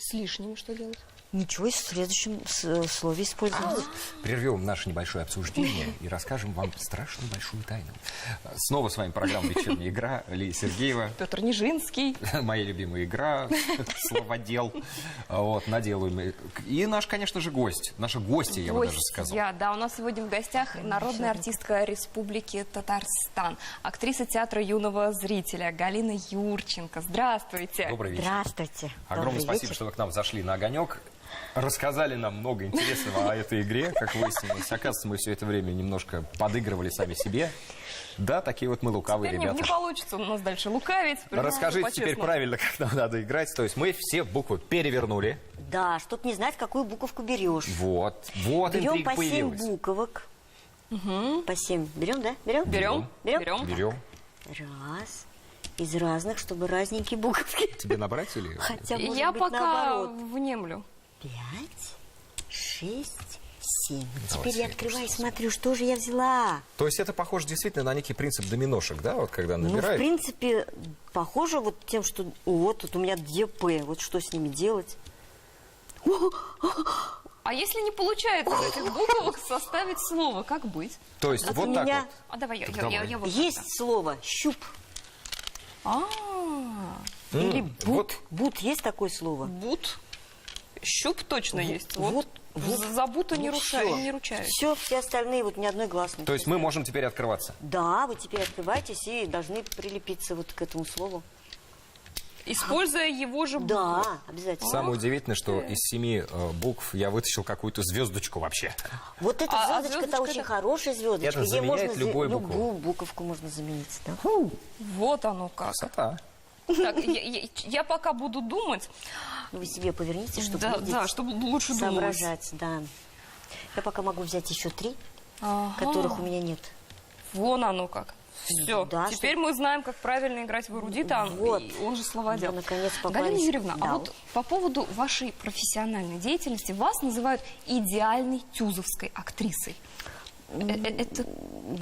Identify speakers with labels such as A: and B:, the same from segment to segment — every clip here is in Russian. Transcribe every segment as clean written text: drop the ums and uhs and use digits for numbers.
A: С лишними что делать?
B: Ничего, в следующем слове использовать.
C: Прервем наше небольшое обсуждение и расскажем вам страшно большую тайну. Снова с вами программа «Вечерняя игра». Лия Сергеева.
A: Петр Нижинский.
C: Моя любимая игра. Словодел. Вот, наделаем. И наш, конечно же, гость. Наша гостья, я бы даже сказал.
A: Да, у нас сегодня в гостях народная артистка Республики Татарстан, актриса театра юного зрителя Галина Юрченко. Здравствуйте.
C: Добрый вечер.
B: Здравствуйте.
C: Огромное спасибо, что вы к нам зашли на огонек. Рассказали нам много интересного о этой игре, как выяснилось. Оказывается, мы все это время немножко подыгрывали сами себе. Да, такие вот мы лукавые
A: теперь
C: ребята.
A: Не получится у нас дальше лукавить.
C: Расскажите теперь правильно, как нам надо играть. То есть мы все буквы перевернули.
B: Да, чтоб не знать, какую буковку берешь.
C: Вот
B: Берем
C: интрига
B: по 7
C: появилась.
B: буковок. По 7. Берем, да?
A: Берем.
B: Раз. Из разных, чтобы разненькие буковки.
C: Тебе набрать или...
B: Хотя, может
A: Я
B: быть,
A: пока
B: наоборот.
A: внемлю.
B: 5, 6, 7.
C: Давай,
B: Теперь я открываю и смотрю, что же я взяла.
C: То есть это похоже действительно на некий принцип доминошек, да? Вот когда
B: Ну, в
C: набирают.
B: принципе, похоже вот тем, что... Вот, тут у меня 2 П. Вот что с ними делать?
A: А если не получается из этих буквок составить слово, как быть?
C: То есть вот
B: у
C: так
B: меня
C: вот.
A: А давай
C: Так давай.
A: я вот
B: Есть слово «щуп». Или «бут».
C: Вот.
B: «Бут» есть такое слово?
A: Бут. Щуп точно есть.
B: вот.
A: За бута не ручаюсь.
B: Все, все остальные вот ни одной гласной.
C: То есть мы можем теперь открываться.
B: Да, вы теперь открываетесь и должны прилепиться вот к этому слову.
A: Используя его же букву.
B: Да, обязательно.
C: Самое удивительное, что из 7 букв я вытащил какую-то звездочку вообще.
B: Вот эта
A: А
B: звездочка-то
A: звездочка
B: очень
A: это-
B: хорошая звездочка.
C: Это
B: Ей
C: заменяет
B: можно
C: любую букву.
B: любую буковку можно заменить. Да?
A: Вот оно как.
C: Красота.
A: Так, я пока буду думать.
B: Вы себе поверните, чтобы видеть,
A: Да, чтобы лучше думать.
B: соображать. Да. Я пока могу взять еще 3, которых у меня нет.
A: Вон оно как. Все.
B: Да,
A: Теперь мы знаем, как правильно играть в эрудита,
B: Вот.
A: он же словодел.
B: Мы, наконец,
A: Галина
B: попались.
A: Юрьевна,
B: Да.
A: а вот по поводу вашей профессиональной деятельности вас называют идеальной тюзовской актрисой. Это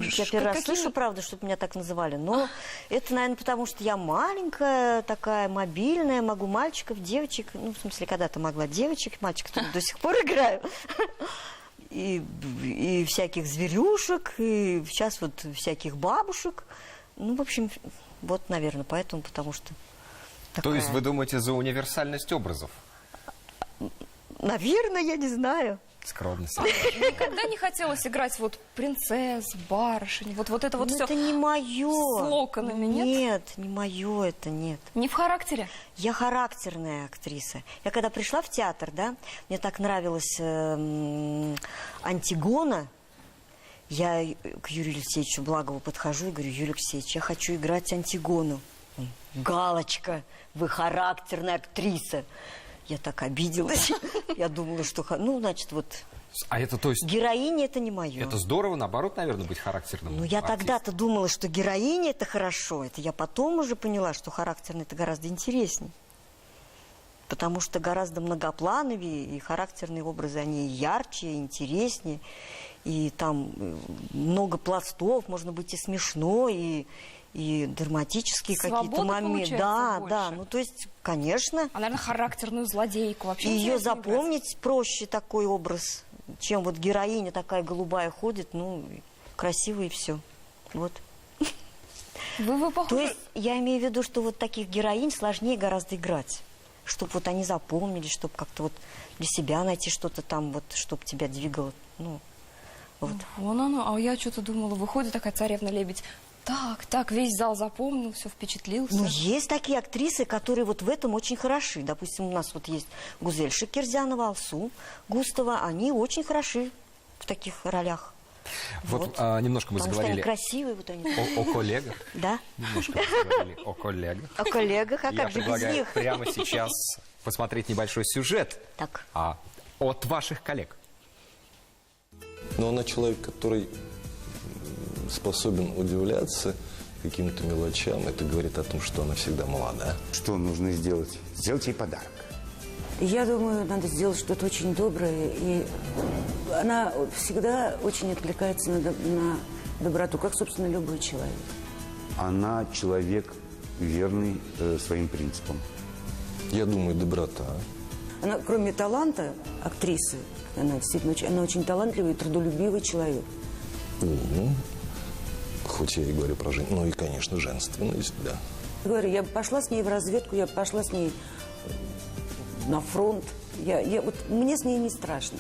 B: Я первый раз слышу, правда, чтобы меня так называли. Но это, наверное, потому что я маленькая, такая мобильная, могу мальчиков, девочек. Ну, в смысле, когда-то могла девочек, мальчиков до сих пор играю. И всяких зверюшек, и сейчас вот всяких бабушек. Ну, в общем, вот, наверное, поэтому, потому что...
C: То есть вы думаете за универсальность образов?
B: Наверное, я не знаю.
C: Скромность.
A: никогда не хотелось играть вот принцесс, барышень, вот это вот
B: Ну,
A: все.
B: это не мое.
A: С локонами, нет?
B: Нет, не мое это, нет.
A: Не в характере?
B: Я характерная актриса. Я когда пришла в театр, да, мне так нравилась Антигона. Я к Юрию Алексеевичу Благову подхожу и говорю: Юрий Алексеевич, я хочу играть Антигону. Он: Галочка, вы характерная актриса. Я так обиделась. Я думала, что... Ну, значит, вот...
C: А это то есть...
B: Героиня это не мое.
C: Это здорово, наоборот, наверное, быть характерным.
B: Ну, я
C: артистом.
B: тогда-то думала, что героиня это хорошо. Это я потом уже поняла, что характерный это гораздо интереснее. Потому что гораздо многоплановее, и характерные образы, они ярче, интереснее. И там много пластов, можно быть и смешно, и драматические какие-то моменты. Да,
A: больше.
B: да. Ну, то есть, конечно.
A: А, наверное, характерную злодейку вообще.
B: И ее
A: интересно играть.
B: запомнить проще, такой образ, чем вот героиня такая голубая ходит, ну, красивая и все. Вот.
A: Вы
B: То
A: похожи...
B: есть я имею в виду, что вот таких героинь сложнее гораздо играть. Чтобы вот они запомнили, чтобы как-то вот для себя найти что-то там, вот, чтобы тебя двигало. Ну, вот.
A: Вон оно. А я что-то думала, выходит такая царевна-лебедь. Так, весь зал запомнил, все впечатлился.
B: Ну, есть такие актрисы, которые вот в этом очень хороши. Допустим, у нас вот есть Гузель Шакирзянова, Алсу Густова. Они очень хороши в таких ролях.
C: Вот немножко мы
B: Потому что
C: заговорили
B: они красивые, вот они.
C: о коллегах.
B: Да,
C: Немножко мы заговорили о коллегах.
B: о коллегах, а
C: Я
B: как же без
C: предлагаю
B: них?
C: прямо сейчас посмотреть небольшой сюжет
B: Так.
C: от ваших коллег.
D: Но она человек, который способен удивляться каким-то мелочам. Это говорит о том, что она всегда молода.
E: Что нужно сделать? Сделать ей подарок.
F: Я думаю, надо сделать что-то очень доброе. И она всегда очень откликается на доброту, как, собственно, любой человек.
E: Она человек верный своим принципам.
D: Я думаю, доброта.
F: Она, кроме таланта актрисы, она действительно она очень талантливый и трудолюбивый человек.
D: Хоть я и говорю про женщину, ну и, конечно, женственность, да.
F: Говорю, я пошла с ней в разведку, я пошла с ней на фронт. Вот, мне с ней не страшно.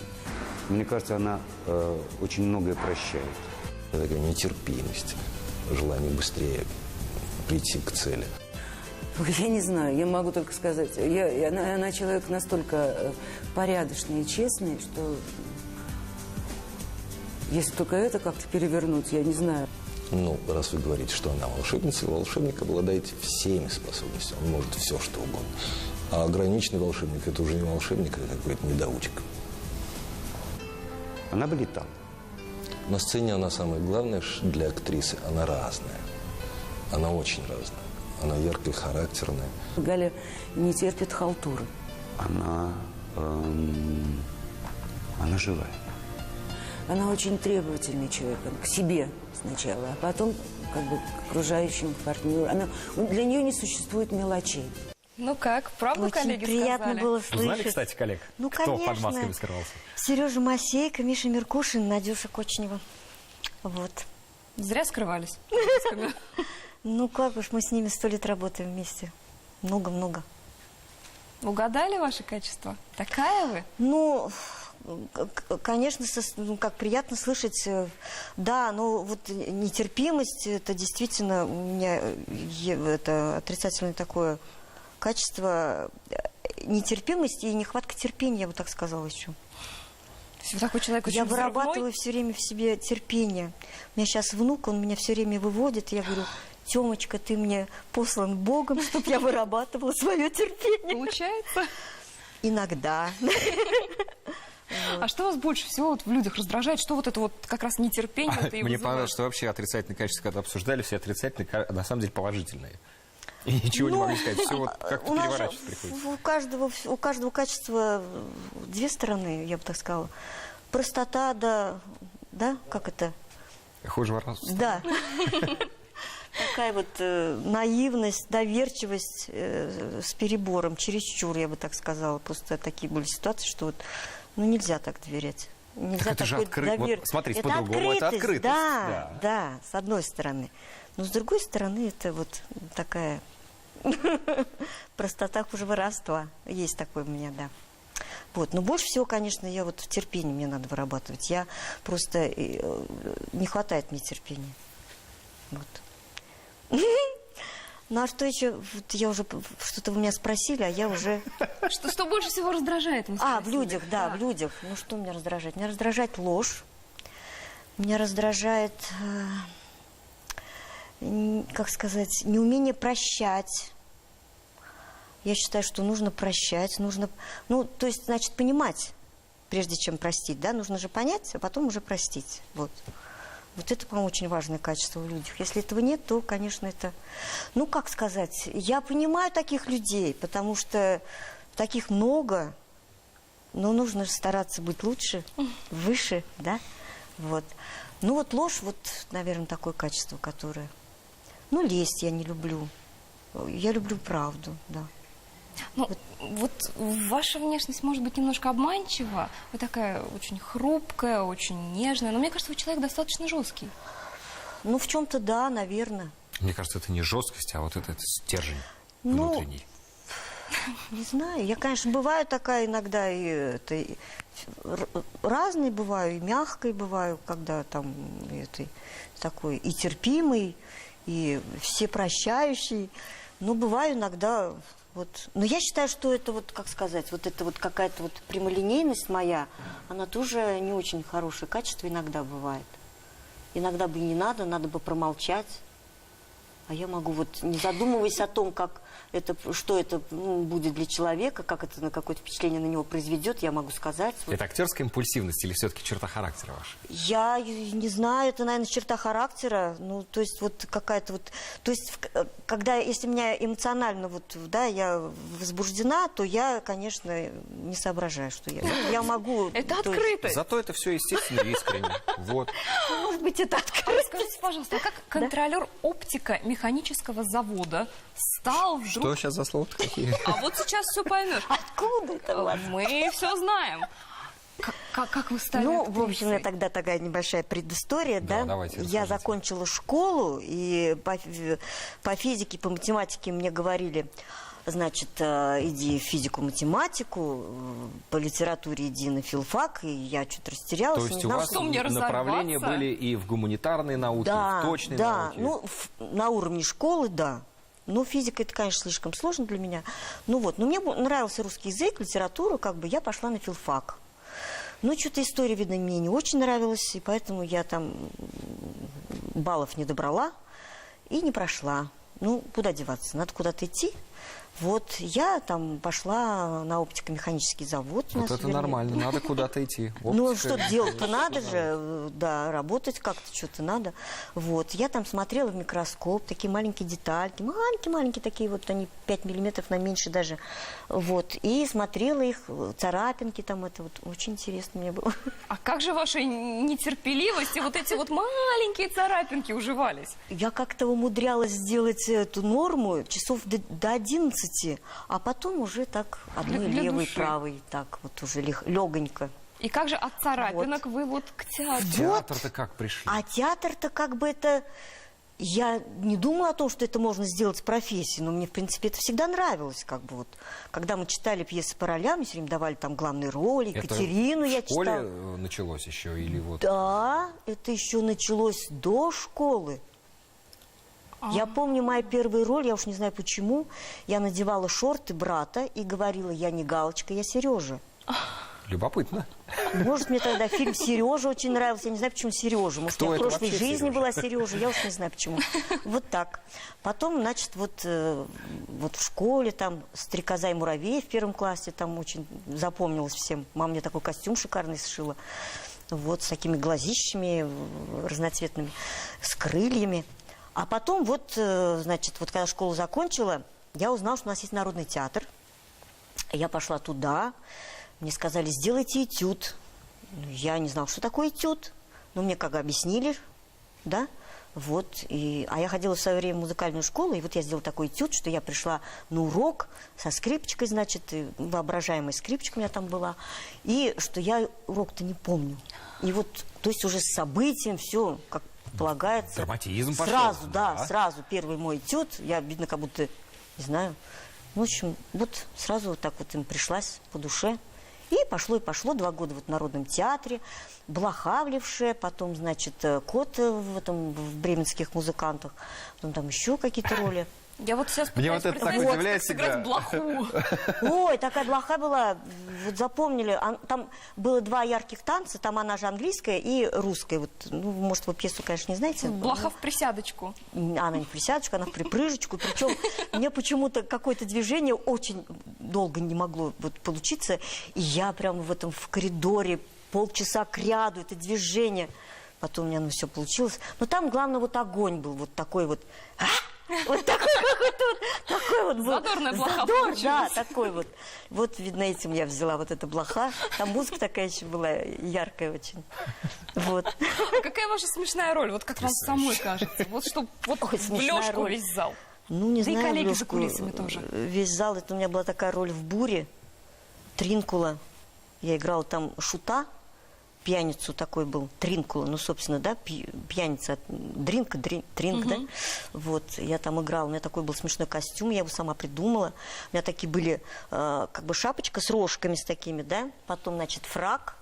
E: Мне кажется, она очень многое прощает.
D: Такая нетерпимость, желание быстрее прийти к цели.
F: Ой, я не знаю, я могу только сказать, она человек настолько порядочный и честный, что если только это как-то перевернуть, я не знаю.
D: Ну, раз вы говорите, что она волшебница, волшебник обладает всеми способностями. Он может все, что угодно. А ограниченный волшебник – это уже не волшебник, это какой-то недоучек.
E: Она бы летала.
D: На сцене она самое главное для актрисы. Она разная. Она очень разная. Она яркая, характерная.
F: Галя не терпит халтуры.
E: Она живая.
F: Она очень требовательный человек, к себе сначала, а потом как бы к окружающим, к партнеру. Для нее не существует мелочей.
A: Ну как, правду
B: Очень
A: коллеги
B: приятно
A: сказали?
B: было
C: Узнали,
B: слышать.
C: кстати, коллег?
B: Ну,
C: Кто
B: конечно.
C: под масками скрывался?
B: Сережа Масейко, Миша Меркушин, Надюша Кочнева. Вот.
A: Зря скрывались.
B: Ну, как уж, мы с ними 100 лет работаем вместе. Много-много.
A: Угадали ваши качества? Такая вы?
B: Ну, конечно, как приятно слышать. Да, но вот нетерпимость, это действительно у меня это отрицательное такое качество. Нетерпимость и нехватка терпения, я бы так сказала еще.
A: То есть вы такой человек очень
B: Я
A: взрывной?
B: вырабатываю все время в себе терпение. У меня сейчас внук, он меня все время выводит, и я говорю: Тёмочка, ты мне послан Богом, чтобы я вырабатывала свое терпение.
A: Получается?
B: Иногда.
A: А что вас больше всего вот в людях раздражает? Что вот это вот как раз нетерпение?
C: Мне понравилось, что вообще отрицательные качества, когда обсуждали, все отрицательные, на самом деле положительные. И ничего не могли сказать. Все вот как-то
B: у нас же
C: переворачивать приходится.
B: у каждого качества две стороны, я бы так сказала. Простота, да, как это?
C: Хуже ворот.
B: Да. Такая вот наивность, доверчивость с перебором, чересчур, я бы так сказала. Просто такие были ситуации, что вот, ну, нельзя так доверять. Нельзя
C: это же
B: такой
C: открыт- вот смотрите, по-другому, это открытость,
B: Да,
C: да.
B: да, с одной стороны. Но с другой стороны, это вот такая простота хуже воровства. Есть такое у меня, да. Вот. Но больше всего, конечно, я вот в терпении мне надо вырабатывать. Я просто... не хватает мне терпения. Вот. Ну, а что еще? Вот я уже... Что-то вы меня спросили, а я уже...
A: Что больше всего раздражает? мы
B: В
A: спросили.
B: людях, да, в людях. Ну, что меня раздражает? Меня раздражает ложь. Меня раздражает... как сказать, неумение прощать. Я считаю, что нужно прощать, нужно, ну, то есть, значит, понимать, прежде чем простить, да, нужно же понять, а потом уже простить, вот. Вот это, по-моему, очень важное качество в людях. Если этого нет, то, конечно, это, ну, как сказать, я понимаю таких людей, потому что таких много, но нужно стараться быть лучше, выше, да, вот. Ну, вот ложь, вот, наверное, такое качество, которое... Ну, лесть я не люблю. Я люблю правду, да.
A: Ну, вот ваша внешность может быть немножко обманчива. Вы такая очень хрупкая, очень нежная. Но мне кажется, вы человек достаточно жесткий.
B: Ну, в чем-то да, наверное.
C: Мне кажется, это не жесткость, а вот это стержень
B: Ну,
C: внутренний.
B: Не знаю. Я, конечно, бываю такая иногда, разной бываю, и мягкой бываю, когда там такой и терпимый, и всепрощающий. Но бываю иногда... Вот. Но я считаю, что это вот, как сказать, вот это вот какая-то вот прямолинейность моя, она тоже не очень хорошее качество иногда бывает. Иногда бы и не надо, надо бы промолчать. А я могу вот, не задумываясь о том, как это, что это будет для человека, как это на какое-то впечатление на него произведет, я могу сказать.
C: Это актерская импульсивность или все-таки черта характера ваша?
B: Я не знаю, это, наверное, черта характера. Ну, то есть вот какая-то вот... То есть, когда, если меня эмоционально вот, да, я возбуждена, то я, конечно, не соображаю, что я могу...
A: Это
B: то есть-
A: открытость.
C: Зато это все естественно и искренне. Вот.
B: Может быть, это
A: А расскажите, пожалуйста, а как контролер оптика оптико-механического завода стал вдруг...
C: Что сейчас за слова такие?
A: А вот сейчас все поймешь.
B: Откуда это у вас?
A: Мы все знаем. Как вы стали
B: Ну,
A: актрисой?
B: в общем, это тогда такая небольшая предыстория,
C: Да,
B: да?
C: давайте,
B: Я
C: расскажите.
B: закончила школу, и по физике, по математике мне говорили, значит, иди в физику-математику, по литературе иди на филфак, и я что-то растерялась.
C: То
B: не
C: есть у
B: знала,
C: вас
A: что мне
C: направления
A: разорваться?
C: были и в гуманитарной науке, и в точной
B: да,
C: науке?
B: ну, на уровне школы, да. Ну, физика, это, конечно, слишком сложно для меня. Ну вот, но мне нравился русский язык, литература, как бы я пошла на филфак. Ну, что-то история, видно, мне не очень нравилась, и поэтому я там баллов не добрала и не прошла. Ну, куда деваться? Надо куда-то идти. Вот, я там пошла на оптико-механический завод. у
C: Вот
B: нас,
C: это
B: вернее.
C: нормально, надо куда-то идти.
B: Ну,
C: Оптика.
B: что делать-то надо же, да, работать как-то что-то надо. Вот, я там смотрела в микроскоп, такие маленькие детальки, маленькие-маленькие такие, вот они 5 миллиметров на меньше даже. Вот, и смотрела их, царапинки там, это вот очень интересно мне было.
A: А как же вашей нетерпеливости вот эти вот маленькие царапинки уживались?
B: Я как-то умудрялась сделать эту норму часов до 11, а потом уже так одной
A: Для
B: левой,
A: души.
B: правой, так вот уже легонько.
A: И как же от царапинок вы вот к театру?
C: В театр-то как пришли?
B: А театр-то как бы это... Я не думала о том, что это можно сделать профессией, но мне, в принципе, это всегда нравилось. Как бы вот. Когда мы читали пьесы по ролям, мне все время давали там главные роли,
C: Это
B: Екатерину я
C: в школе
B: читала.
C: началось еще или вот?
B: Да, это еще началось до школы. Я помню мою первую роль, я уж не знаю почему, я надевала шорты брата и говорила, я не Галочка, я Сережа.
C: Любопытно.
B: Может, мне тогда фильм «Сережа» очень нравился. Я не знаю, почему «Сережа». Может,
C: Кто
B: я в
C: это
B: прошлой
C: вообще
B: жизни
C: Сережа?
B: была Сережа. Я уж не знаю, почему. Вот так. Потом, значит, вот в школе там «Стрекоза и муравей» в первом классе там очень запомнилось всем. Мама мне такой костюм шикарный сшила. Вот, с такими глазищами разноцветными, с крыльями. А потом вот, значит, вот когда школу закончила, я узнала, что у нас есть народный театр. Я пошла туда. Мне сказали, сделайте этюд. Я не знала, что такое этюд. Но мне как объяснили, да. Вот. А я ходила в свое время в музыкальную школу, и вот я сделала такой этюд, что я пришла на урок со скрипочкой, значит, и воображаемая скрипочка у меня там была. И что я урок-то не помню. И вот, то есть уже с событием все как полагается.
C: Драматизм пошел.
B: Сразу,
C: Да.
B: да, сразу первый мой этюд. Я, видно, как будто, не знаю. В общем, вот сразу вот так вот им пришлась по душе. И пошло, 2 года вот в Народном театре, Блохавлившая, потом, значит, Кот в бременских музыкантах, потом там еще какие-то роли.
A: Я вот сейчас
C: Мне
A: пытаюсь
C: вот это так
A: представить,
C: удивляет
A: как сыграть
C: всегда.
A: блоху.
B: Ой, такая блоха была, вот запомнили, там было 2 ярких танца, там она же английская и русская. Вот, ну, может, вы пьесу, конечно, не знаете.
A: Блоха в присядочку.
B: Она не в присядочку, она в припрыжечку. Причем мне почему-то какое-то движение очень долго не могло вот получиться. И я прямо в коридоре полчаса кряду, это движение. Потом у меня все получилось. Но там, главное, вот огонь был, вот такой вот. Вот такой какой-то вот, такой вот был.
A: Задорная блоха
B: Задор,
A: получилась.
B: да, такой вот. Вот, видно, этим я взяла вот эта блоха. Там музыка такая еще была яркая очень. Вот.
A: А какая ваша смешная роль? Вот как вам самой кажется? Вот что вот
B: Ой,
A: в
B: смешная
A: лёжку
B: роль.
A: весь зал.
B: Ну, не
A: Да и
B: знаю,
A: коллеги за
B: Лёшку,
A: кулисами тоже.
B: Весь зал, это у меня была такая роль в «Буре», Тринкула. Я играла там шута, пьяницу такой был, Тринкула, ну, собственно, да, пьяница, Тринк, да. Вот, я там играла, у меня такой был смешной костюм, я его сама придумала. У меня такие были, как бы шапочка с рожками с такими, да, потом, значит, фрак,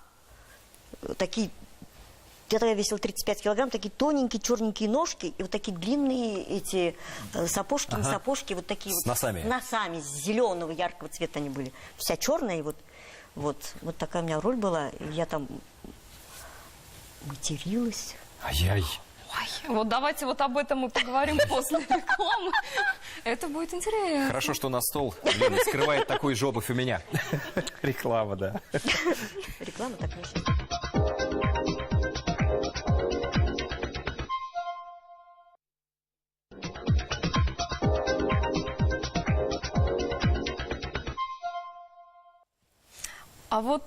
B: такие... Я тогда весила 35 килограмм, такие тоненькие черненькие ножки и вот такие длинные эти сапожки, не сапожки, вот такие
C: С
B: вот.
C: носами.
B: С носами, зеленого, яркого цвета они были. Вся черная, и вот такая у меня роль была. И я там материлась.
C: Ай-яй.
A: Ой, вот давайте вот об этом мы поговорим после рекламы. Это будет интересно.
C: Хорошо, что на стол Лена скрывает такую же обувь у меня. Реклама, да.
B: Реклама так не
A: А вот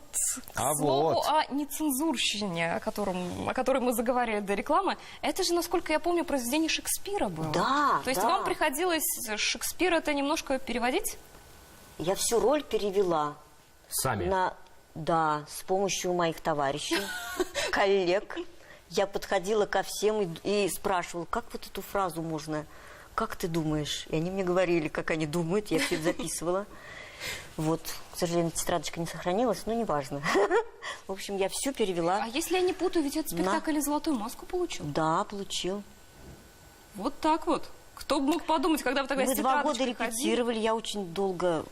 A: к слову о нецензурщине, о которой мы заговаривали до рекламы, это же, насколько я помню, произведение Шекспира было.
B: Да,
A: То есть
B: да.
A: вам приходилось Шекспира это немножко переводить?
B: Я всю роль перевела.
C: Сами.
B: Да, с помощью моих товарищей, коллег. Я подходила ко всем и спрашивала, как вот эту фразу можно, как ты думаешь? И они мне говорили, как они думают, я все это записывала. Вот, к сожалению, тетрадочка не сохранилась, но неважно. В общем, я все перевела.
A: А если я не путаю, ведь этот спектакль и «Золотую маску» получил?
B: Да, получил.
A: Вот так вот. Кто бы мог подумать, когда вы тогда
B: Мы
A: с
B: 2 года
A: тетрадочкой ходили?
B: репетировали, я очень долго,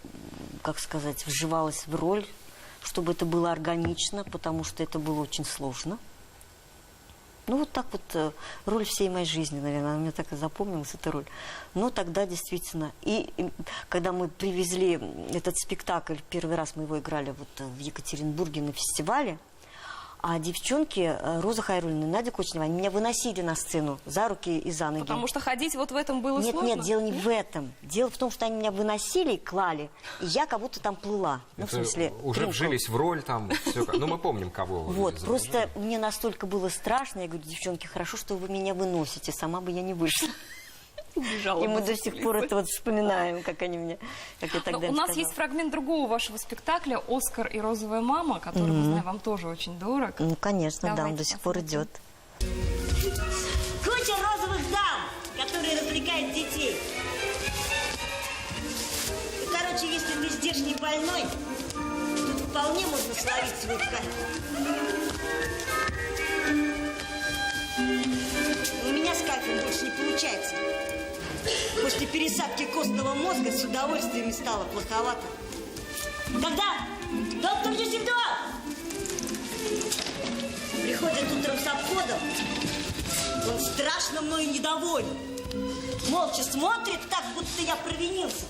B: как сказать, вживалась в роль, чтобы это было органично, потому что это было очень сложно. Ну, вот так вот роль всей моей жизни, наверное, она мне так и запомнилась, эта роль. Но тогда действительно, и когда мы привезли этот спектакль, первый раз мы его играли вот в Екатеринбурге на фестивале, а девчонки, Роза Хайруллина и Надя Кочнева, они меня выносили на сцену за руки и за ноги.
A: Потому что ходить вот в этом было
B: Нет,
A: сложно?
B: нет, дело не в этом. Дело в том, что они меня выносили и клали, и я как будто там плыла. Ну, в
C: Это
B: смысле,
C: уже
B: трюкала.
C: вжились в роль там. Ну, мы помним, кого вы
B: Вот,
C: изображали.
B: просто мне настолько было страшно, я говорю, девчонки, хорошо, что вы меня выносите, сама бы я не вышла.
A: Убежала
B: И мы
A: бы
B: до
A: за
B: сих
A: кулисы.
B: пор это вот вспоминаем, как они меня, как я
A: Но
B: тогда
A: у
B: им
A: нас
B: сказала.
A: есть фрагмент другого вашего спектакля «Оскар и розовая мама», который, мы знаем, вам тоже очень дорог.
B: Ну, конечно, да, он
A: Давайте
B: до сих пор
A: посмотрим.
B: идет.
G: Куча розовых дам, которые развлекают детей. Короче, если ты здешний больной, тут вполне можно словить свой кайф. У меня с кайфом больше не получается. После пересадки костного мозга с удовольствием стало плоховато. Когда доктор Дюссельдорф приходит утром с обходом, он страшно мною недоволен. Молча смотрит так, будто я провинился.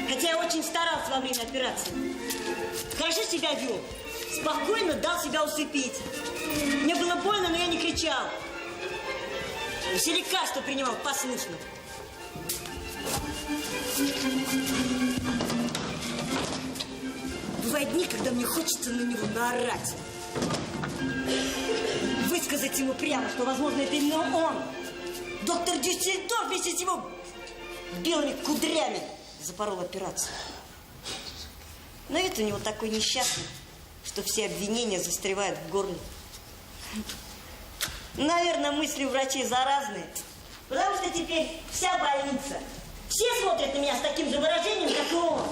G: Хотя я очень старался во время операции. Хорошо себя вел. Спокойно дал себя усыпить. Мне было больно, но я не кричал. Все лекарства принимал послушно. Бывают дни, когда мне хочется на него наорать. Высказать ему прямо, что, возможно, это именно он. Доктор Дюссельдорф вместе с его белыми кудрями запорол операцию. Но вид у него такой несчастный, что все обвинения застревают в горле. Наверное, мысли у врачей заразные, потому что теперь вся больница, все смотрят на меня с таким же выражением, как и он.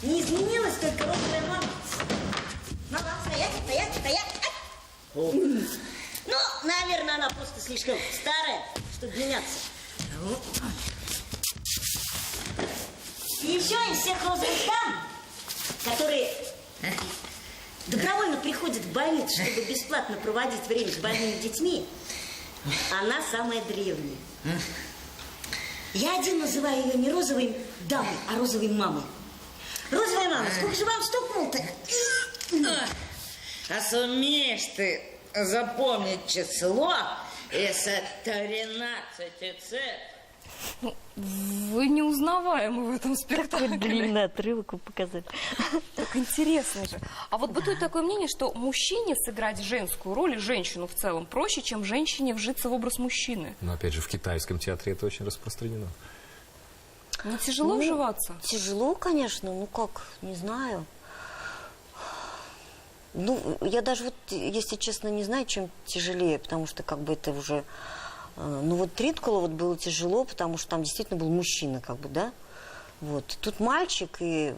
G: Не изменилась только розовая мама. Мама, стоять, стоять, стоять. Ну, наверное, она просто слишком старая, чтобы меняться. И еще из всех розовых дам, которые добровольно приходят в больницу, чтобы бесплатно проводить время с больными детьми, она самая древняя. Я один называю ее не розовой дамой, а розовой мамой. Розовая мама, сколько же вам стукнул-то?
H: А сумеешь ты запомнить число из 13 цифр?
A: Вы неузнаваемы в этом
B: Такой
A: спектакле.
B: длинный отрывок вам показать.
A: Так интересно же. А вот бытует такое мнение, что мужчине сыграть женскую роль и женщину в целом проще, чем женщине вжиться в образ мужчины.
C: Но опять же, в китайском театре это очень распространено.
A: Не тяжело вживаться?
B: Тяжело, конечно, ну как, не знаю. Ну, я даже вот, если честно, не знаю, чем тяжелее, потому что как бы это уже... Ну вот Тринкула вот было тяжело, потому что там действительно был мужчина, как бы, да? Вот. Тут мальчик, и,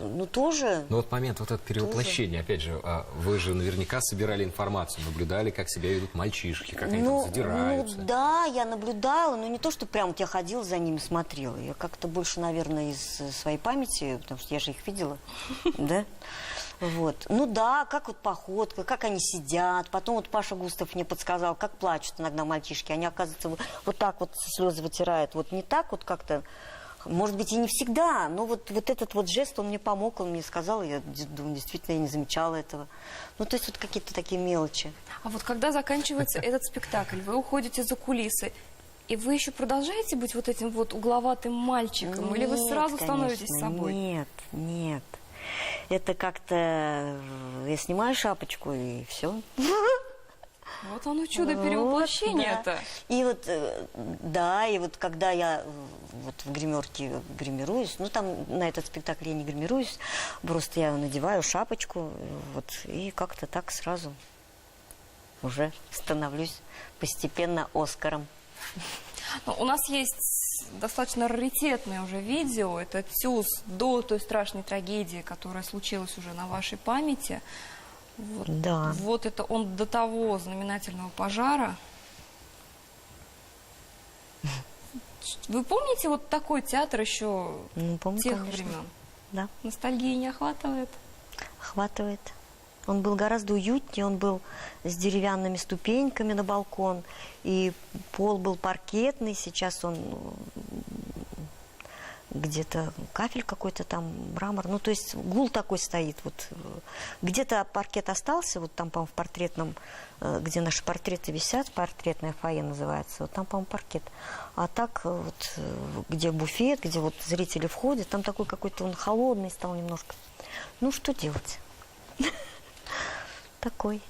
B: ну, тоже...
C: Но вот момент вот это перевоплощение, опять же, вы же наверняка собирали информацию, наблюдали, как себя ведут мальчишки, как они там задираются.
B: Ну, да, я наблюдала, но не то, что прям вот я ходила за ними, смотрела. Я как-то больше, наверное, из своей памяти, потому что я же их видела, да? Вот. Ну да, как вот походка, как они сидят. Потом вот Паша Густав мне подсказал, как плачут иногда мальчишки. Они, оказывается, вот так вот слезы вытирают. Вот не так вот как-то, может быть, и не всегда, но вот этот вот жест, он мне помог, он мне сказал, я думаю, действительно, я не замечала этого. Ну, то есть вот какие-то такие мелочи.
A: А вот когда заканчивается этот спектакль, вы уходите за кулисы, И вы еще продолжаете быть вот этим вот угловатым мальчиком? Или вы
B: Нет,
A: сразу
B: конечно,
A: становитесь собой?
B: Нет, нет. Это как-то... Я снимаю шапочку, и все.
A: Вот оно чудо перевоплощения-то.
B: И вот, да, и вот когда я вот в гримерке гримируюсь, ну там на этот спектакль я не гримируюсь, просто я надеваю шапочку, вот, и как-то так сразу уже становлюсь постепенно Оскаром.
A: Но у нас есть достаточно раритетное уже видео. Это ТЮЗ до той страшной трагедии, которая случилась уже на вашей памяти. Вот,
B: Да.
A: вот это он до того знаменательного пожара. Вы помните вот такой театр еще
B: Ну, помню,
A: тех
B: конечно.
A: времен?
B: Да,
A: Ностальгии не охватывает?
B: охватывает. Он был гораздо уютнее, он был с деревянными ступеньками на балкон, и пол был паркетный, сейчас он где-то кафель какой-то там, мрамор, ну то есть гул такой стоит. Вот. Где-то паркет остался, вот там, по-моему, в портретном, где наши портреты висят, портретное фойе называется, вот там, по-моему, паркет. А так вот, где буфет, где вот зрители входят, там такой какой-то он холодный стал немножко. Ну что делать? Такой.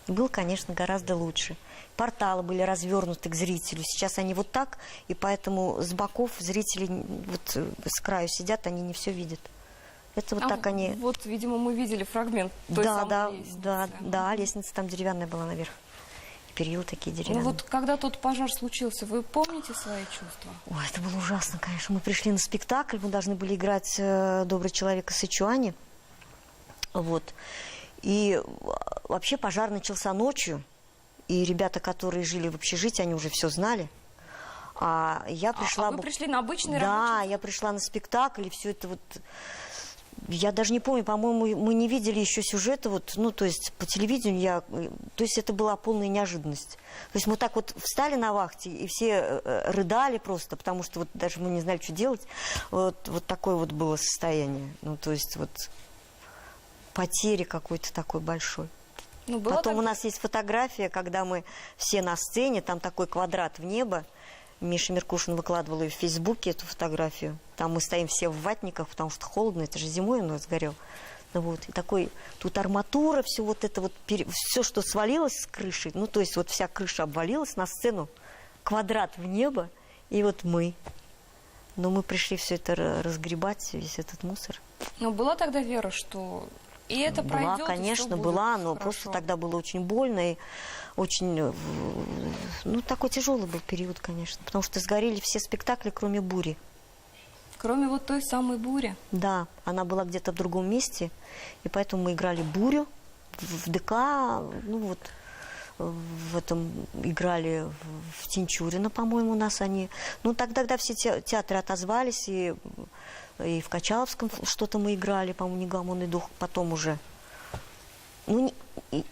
B: Был, конечно, гораздо лучше. Порталы были развернуты к зрителю. Сейчас они вот так, и поэтому с боков зрители вот с краю сидят, они не все видят. Это вот так они...
A: Вот, видимо, мы видели фрагмент той
B: Да,
A: самой
B: да,
A: лестницы.
B: да, лестница там деревянная была наверх. Перья такие
A: Ну
B: деревянные.
A: вот, когда тот пожар случился, вы помните свои чувства?
B: Ой, это было ужасно, конечно. Мы пришли на спектакль, мы должны были играть «Добрый человек» из Сычуани. Вот. И вообще пожар начался ночью, и ребята, которые жили в общежитии, они уже все знали. А я пришла...
A: вы пришли на обычный
B: Да,
A: рабочий?
B: я пришла на спектакль, и все это вот... Я даже не помню, по-моему, мы не видели еще сюжета, вот, ну, то есть по телевидению то есть это была полная неожиданность. То есть мы так вот встали на вахте, и все рыдали просто, потому что вот даже мы не знали, что делать. Вот такое вот было состояние. Ну, то есть вот потери какой-то такой большой.
A: Ну, было
B: Потом
A: так-
B: у нас есть фотография, когда мы все на сцене, там такой квадрат в небо. Миша Меркушин выкладывал ее в Фейсбуке, эту фотографию. Там мы стоим все в ватниках, потому что холодно, это же зимой у нас сгорел. Ну, вот. И такой, тут арматура, все вот это вот, все, что свалилось с крыши, ну, то есть вот вся крыша обвалилась на сцену, квадрат в небо, и вот мы. Но мы пришли все это разгребать, весь этот мусор.
A: Но была тогда вера, что и это пройдет,
B: Была, конечно,
A: и всё будет
B: была, но
A: хорошо.
B: просто тогда было очень больно и очень, ну, такой тяжелый был период, конечно, потому что сгорели все спектакли, кроме «Бури».
A: Кроме вот той самой бури.
B: Да, она была где-то в другом месте, и поэтому мы играли «Бурю» в ДК, ну вот, в этом играли в Тинчурина, по-моему, у нас они. Ну, тогда все театры отозвались, и в Качаловском что-то мы играли, по-моему, «Неугомонный дух», потом уже. Ну,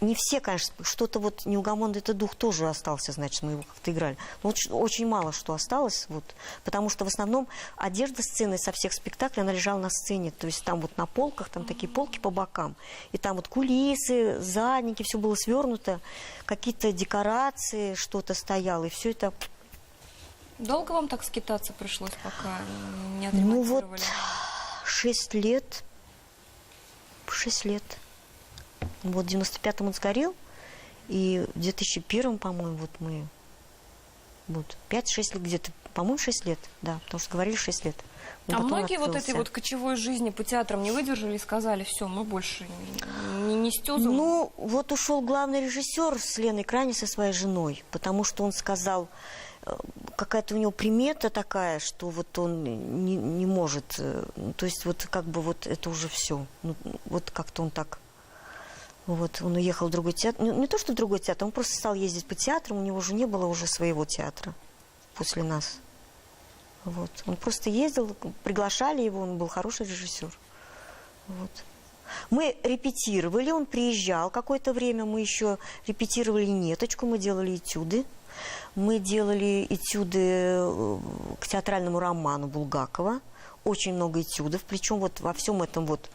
B: не все, конечно, что-то вот «Неугомонный это дух» тоже остался, значит, мы его как-то играли. Но очень мало что осталось, вот, потому что в основном одежда сцены со всех спектаклей, она лежала на сцене, то есть там вот на полках, там такие полки по бокам, и там вот кулисы, задники, все было свернуто, какие-то декорации, что-то стояло, и все это...
A: Долго вам так скитаться пришлось, пока не
B: Ну вот,
A: отремонтировали?
B: 6 лет. 6 лет. Вот в 95-м он сгорел, и в 2001-м, по-моему, вот мы... Вот, 5-6 лет где-то, по-моему, 6 лет, да, потому что говорили 6 лет. Но
A: А
B: потом
A: многие вот
B: открылся.
A: этой вот кочевой жизни по театрам не выдержали и сказали: все, мы больше не с Тюзом.
B: Ну, вот ушел главный режиссер с Леной Крайней со своей женой, потому что он сказал, какая-то у него примета такая, что вот он не может, то есть вот как бы вот это уже все. Ну, вот как-то он так, вот он уехал в другой театр, не то что в другой театр, он просто стал ездить по театрам, у него же не было уже своего театра после нас. Вот. Он просто ездил, приглашали его, он был хороший режиссер. Вот. Мы репетировали, он приезжал какое-то время, мы еще репетировали «Неточку», мы делали этюды. Мы делали этюды к театральному роману Булгакова. очень много этюдов, причем вот во всем этом вот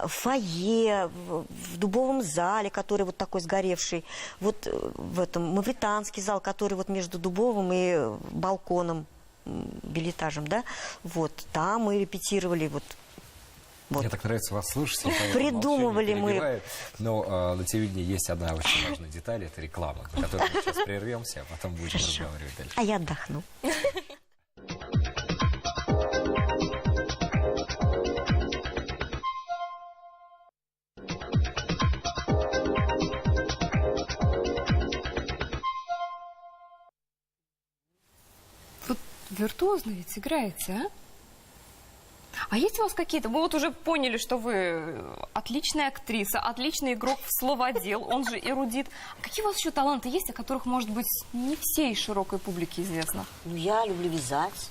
B: фойе, в дубовом зале, который вот такой сгоревший, вот в этом мавританский зал, который вот между дубовым и балконом, билетажем, да, вот, там мы репетировали вот.
C: Мне так нравится вас слушать.
B: Придумывали мы.
C: Но на телевидении есть одна очень важная деталь, это реклама, на которой мы сейчас прервемся, а потом будем разговаривать дальше.
B: А я отдохну.
A: Вот виртуозно ведь играете, а? А есть у вас какие-то... Мы вот уже поняли, что вы отличная актриса, отличный игрок в словодел, он же эрудит. А какие у вас еще таланты есть, о которых, может быть, не всей широкой публике известно?
B: Ну, я люблю вязать.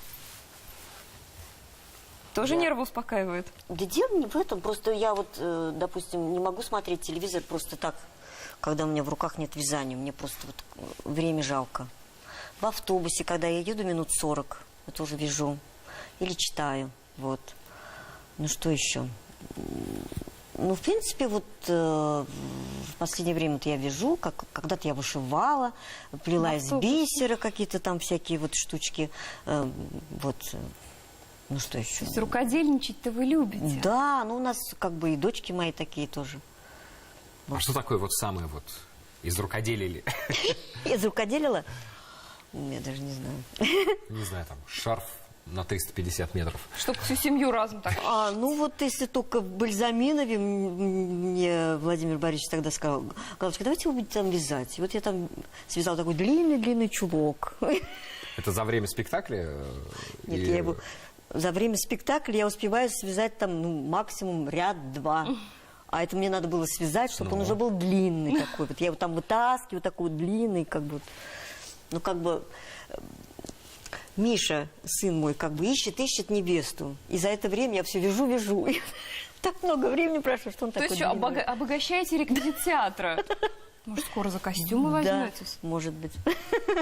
A: Тоже нервы успокаивает?
B: Да дело не в этом, просто я вот, допустим, не могу смотреть телевизор просто так, когда у меня в руках нет вязания, мне просто вот время жалко. В автобусе, когда я еду минут 40, я тоже вяжу или читаю, вот. Ну, что еще? Ну, в принципе, вот в последнее время я вяжу, когда-то я вышивала, плела из бисера какие-то там всякие вот штучки, вот. Ну, что еще?
A: То есть рукодельничать-то вы любите?
B: Да, ну у нас как бы и дочки мои такие тоже.
C: А что такое вот самое вот из рукоделия?
B: Из рукоделила? Я даже не знаю.
C: Не знаю, там шарф на 350 метров.
A: Чтобы всю семью разом так.
B: Ну вот если только в Бальзаминове мне Владимир Борисович тогда сказал: Галочка, давайте вы будете там вязать. И вот я там связала такой длинный-длинный чулок.
C: Это за время спектакля?
B: Нет, я его... За время спектакля я успеваю связать там, ну, максимум ряд-два. А это мне надо было связать, чтобы он уже был длинный такой. Вот я его там вытаскиваю, такой длинный, как бы. Ну, как бы Миша, сын мой, как бы ищет невесту. И за это время я все вяжу. Так много времени прошло, что он такой длинный.
A: То есть еще обогащаете реквизит театра? Может, скоро за костюмы возьметесь?
B: Да, может быть.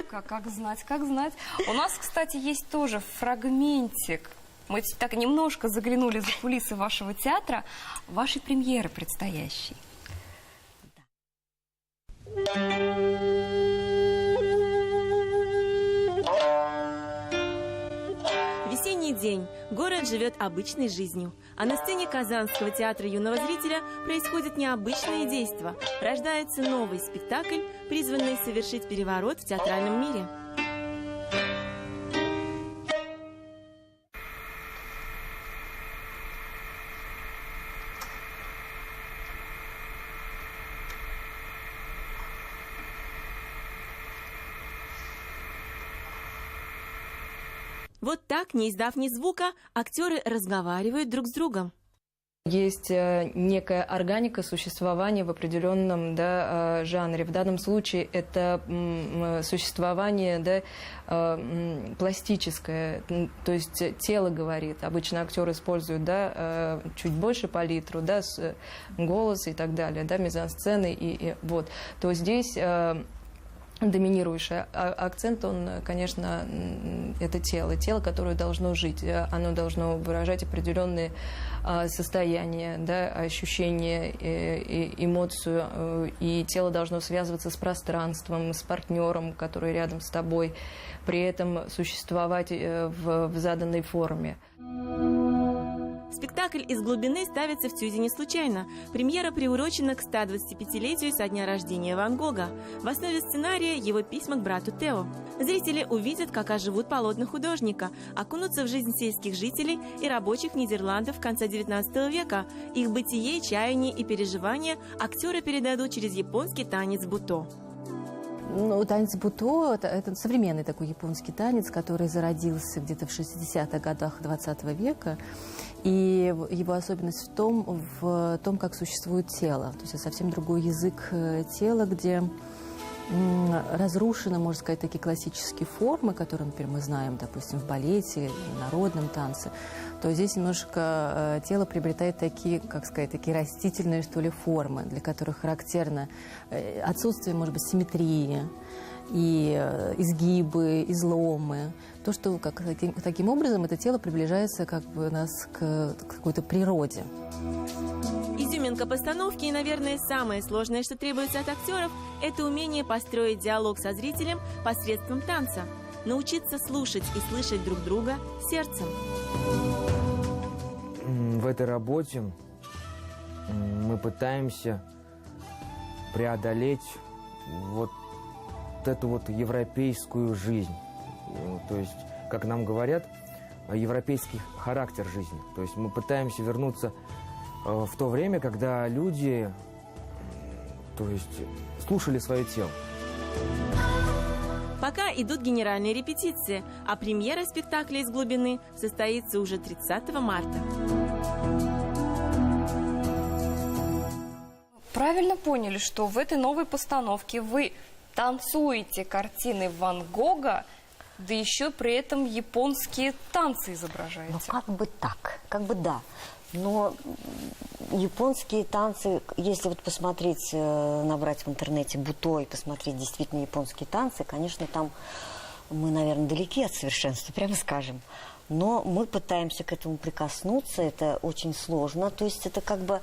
A: Как знать, как знать. У нас, кстати, есть тоже фрагментик. Мы так немножко заглянули за кулисы вашего театра, вашей премьеры предстоящей.
I: Весенний день. Город живет обычной жизнью. А на сцене Казанского театра юного зрителя происходят необычные действия. Рождается новый спектакль, призванный совершить переворот в театральном мире. Вот так, не издав ни звука, актеры разговаривают друг с другом.
J: Есть некая органика существования в определенном, да, жанре. В данном случае это существование, да, пластическое, то есть тело говорит. Обычно актер использует, да, чуть больше палитру, да, голос и так далее, да, мизансцены и вот. То здесь доминирующий акцент, он, конечно, это тело, которое должно жить, оно должно выражать определенные состояния, да, ощущения, эмоцию, и тело должно связываться с пространством, с партнером, который рядом с тобой, при этом существовать в заданной форме.
I: Спектакль «Из глубины» ставится в Тюзе не случайно. Премьера приурочена к 125-летию со дня рождения Ван Гога. В основе сценария его письма к брату Тео. Зрители увидят, как оживут полотна художника, окунутся в жизнь сельских жителей и рабочих Нидерландов конца XIX века. Их бытие, чаяния и переживания актеры передадут через японский танец буто.
J: Ну, танец буто – это современный такой японский танец, который зародился где-то в 60-х годах XX века. И его особенность в том, как существует тело. То есть это совсем другой язык тела, где разрушены, можно сказать, такие классические формы, которые, например, мы знаем, допустим, в балете, в народном танце. То здесь немножко тело приобретает такие, как сказать, такие растительные, что ли, формы, для которых характерно отсутствие, может быть, симметрии.
K: и изгибы, изломы. То, что таким образом это тело приближается как бы нас к какой-то природе.
I: Изюминка постановки и, наверное, самое сложное, что требуется от актеров, это умение построить диалог со зрителем посредством танца. Научиться слушать и слышать друг друга сердцем.
L: В этой работе мы пытаемся преодолеть вот эту вот европейскую жизнь. То есть, как нам говорят, европейский характер жизни. То есть мы пытаемся вернуться в то время, когда люди, то есть, слушали свое тело.
I: Пока идут генеральные репетиции, а премьера спектакля «Из глубины» состоится уже 30 марта.
A: Правильно поняли, что в этой новой постановке вы танцуете картины Ван Гога, да еще при этом японские танцы изображаете.
B: Ну, как бы так, как бы да. Но японские танцы, если вот посмотреть, набрать в интернете «Буто» и посмотреть действительно японские танцы, конечно, там мы, наверное, далеки от совершенства, прямо скажем. Но мы пытаемся к этому прикоснуться, это очень сложно. То есть это как бы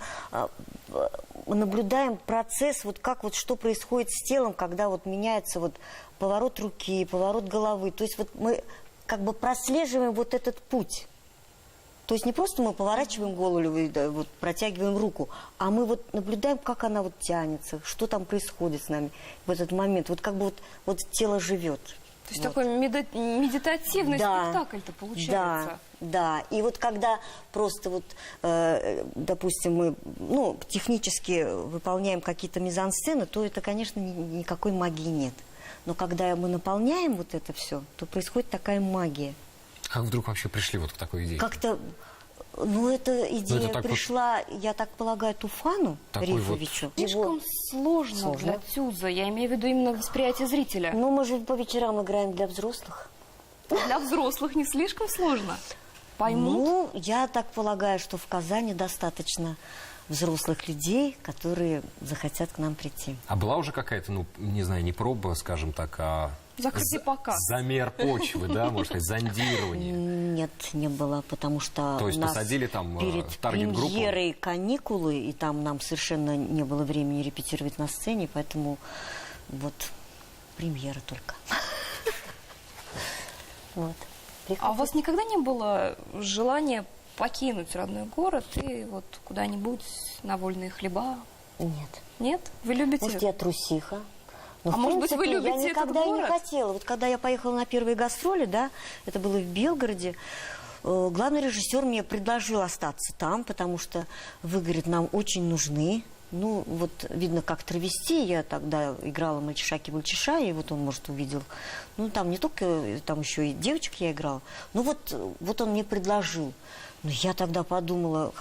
B: мы наблюдаем процесс, вот как вот что происходит с телом, когда вот меняется вот поворот руки, поворот головы. То есть вот мы как бы прослеживаем вот этот путь. То есть не просто мы поворачиваем голову, да, вот, протягиваем руку, а мы вот наблюдаем, как она вот тянется, что там происходит с нами в этот момент. Вот как бы вот тело живет.
A: То есть
B: вот.
A: такой медитативный спектакль-то получается.
B: Да, да. И вот когда просто вот, допустим, мы технически выполняем какие-то мизансцены, то это, конечно, никакой магии нет. Но когда мы наполняем вот это все, то происходит такая магия.
C: Как вдруг вообще пришли вот к такой идее?
B: Как-то, эта идея пришла, я так полагаю, Туфану Рифовичу.
A: Слишком сложно для Тюза, я имею в виду именно восприятие зрителя.
B: Ну, мы же по вечерам играем для взрослых.
A: Для взрослых не слишком сложно? Поймут?
B: Ну, я так полагаю, что в Казани достаточно взрослых людей, которые захотят к нам прийти.
C: А была уже какая-то, не знаю, не проба, скажем так, а...
A: Закрытый показ.
C: Замер почвы, да, может сказать, зондирование?
B: Нет, не было, потому что
C: то есть
B: нас
C: посадили там
B: перед
C: таргет-группу?
B: премьерой каникулы, и там нам совершенно не было времени репетировать на сцене, поэтому вот премьера только.
A: А у вас никогда не было желания покинуть родной город и вот куда-нибудь на вольные хлеба?
B: Нет.
A: Нет? Вы любите?
B: Может, я трусиха. Но,
A: может быть, вы любите
B: я никогда
A: этот город?
B: не хотела. Вот когда я поехала на первые гастроли, да, это было в Белгороде, главный режиссер мне предложил остаться там, потому что вы, говорит, нам очень нужны. Ну, вот видно, как травести. Я тогда играла мальчиша-бальчиша, и вот он, может, увидел. Ну, там не только, там еще и девочек я играла. Ну, вот он мне предложил. Ну, я тогда подумала,